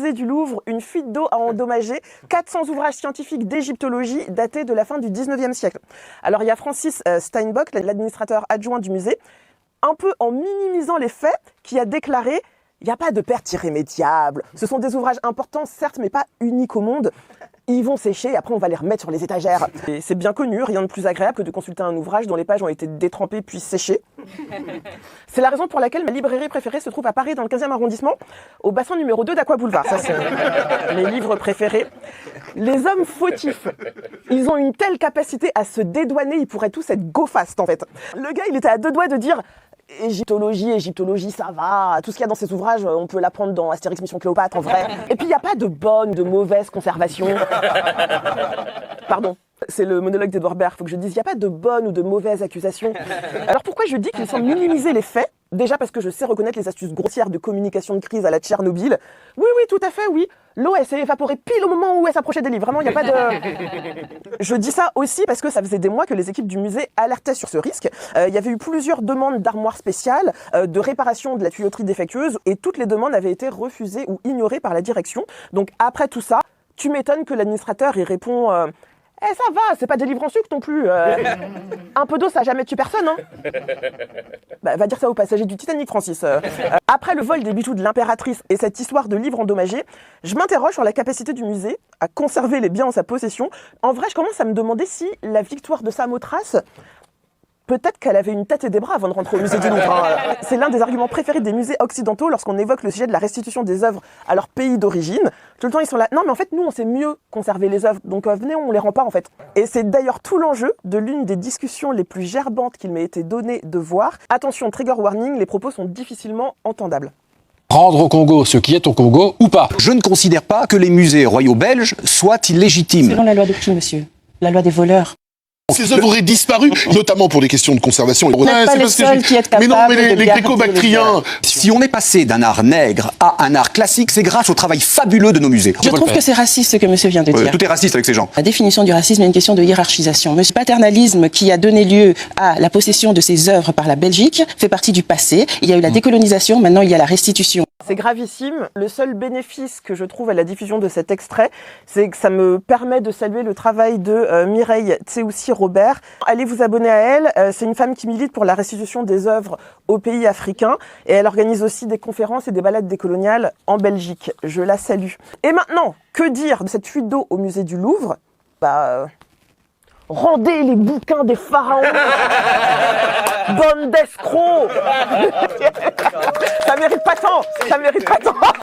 musée du Louvre, une fuite d'eau a endommagé 400 ouvrages scientifiques d'égyptologie datés de la fin du 19e siècle. Alors il y a Francis Steinbock, l'administrateur adjoint du musée, un peu en minimisant les faits, qui a déclaré « Il n'y a pas de perte irrémédiable. Ce sont des ouvrages importants, certes, mais pas uniques au monde. Ils vont sécher et après on va les remettre sur les étagères. » Et c'est bien connu, rien de plus agréable que de consulter un ouvrage dont les pages ont été détrempées puis séchées. C'est la raison pour laquelle ma librairie préférée se trouve à Paris, dans le 15e arrondissement, au bassin numéro 2 d'Aqua Boulevard. Ça, c'est mes livres préférés. Les hommes fautifs, ils ont une telle capacité à se dédouaner, ils pourraient tous être go-fast en fait. Le gars, il était à deux doigts de dire Égyptologie, ça va. Tout ce qu'il y a dans ces ouvrages, on peut l'apprendre dans Astérix Mission Cléopâtre, en vrai. Et puis, il n'y a pas de bonne, de mauvaise conservation. Pardon, c'est le monologue d'Edouard Baird. Faut que je dise, il n'y a pas de bonne ou de mauvaise accusation. Alors, pourquoi je dis qu'il semble minimiser les faits ? Déjà parce que je sais reconnaître les astuces grossières de communication de crise à la Tchernobyl. Oui, tout à fait, oui. L'eau, elle s'est évaporée pile au moment où elle s'approchait des livres. Vraiment, il n'y a pas de... Je dis ça aussi parce que ça faisait des mois que les équipes du musée alertaient sur ce risque. Il y avait eu plusieurs demandes d'armoires spéciales, de réparation de la tuyauterie défectueuse, et toutes les demandes avaient été refusées ou ignorées par la direction. Donc après tout ça, tu m'étonnes que l'administrateur y répond... ça va, c'est pas des livres en sucre non plus. Un peu d'eau, ça n'a jamais tué personne, hein. Va dire ça aux passagers du Titanic, Francis. Après le vol des bijoux de l'impératrice et cette histoire de livres endommagés, je m'interroge sur la capacité du musée à conserver les biens en sa possession. En vrai, je commence à me demander si la victoire de Samothrace... Peut-être qu'elle avait une tête et des bras avant de rentrer au musée du Louvre. C'est l'un des arguments préférés des musées occidentaux lorsqu'on évoque le sujet de la restitution des œuvres à leur pays d'origine. Tout le temps, ils sont là. Non, mais en fait, nous, on sait mieux conserver les œuvres. Donc, venez, on les rend pas, en fait. Et c'est d'ailleurs tout l'enjeu de l'une des discussions les plus gerbantes qu'il m'ait été donné de voir. Attention, trigger warning, les propos sont difficilement entendables. Rendre au Congo ce qui est au Congo ou pas. Je ne considère pas que les musées royaux belges soient illégitimes. Selon la loi de qui, monsieur ? La loi des voleurs. Ces œuvres auraient disparu, notamment pour des questions de conservation. Vous n'êtes pas les seuls qui êtes capables mais les gréco-bactriens... Si on est passé d'un art nègre à un art classique, c'est grâce au travail fabuleux de nos musées. Je trouve que c'est raciste ce que monsieur vient de dire. Tout est raciste avec ces gens. La définition du racisme est une question de hiérarchisation. Le paternalisme qui a donné lieu à la possession de ces œuvres par la Belgique fait partie du passé. Il y a eu la décolonisation, maintenant il y a la restitution. C'est gravissime. Le seul bénéfice que je trouve à la diffusion de cet extrait, c'est que ça me permet de saluer le travail de Mireille Tseoussi-Robert. Allez vous abonner à elle. C'est une femme qui milite pour la restitution des œuvres aux pays africains. Et elle organise aussi des conférences et des balades décoloniales en Belgique. Je la salue. Et maintenant, que dire de cette fuite d'eau au musée du Louvre ? Rendez les bouquins des pharaons. Bande d'escrocs. Ça mérite pas tant.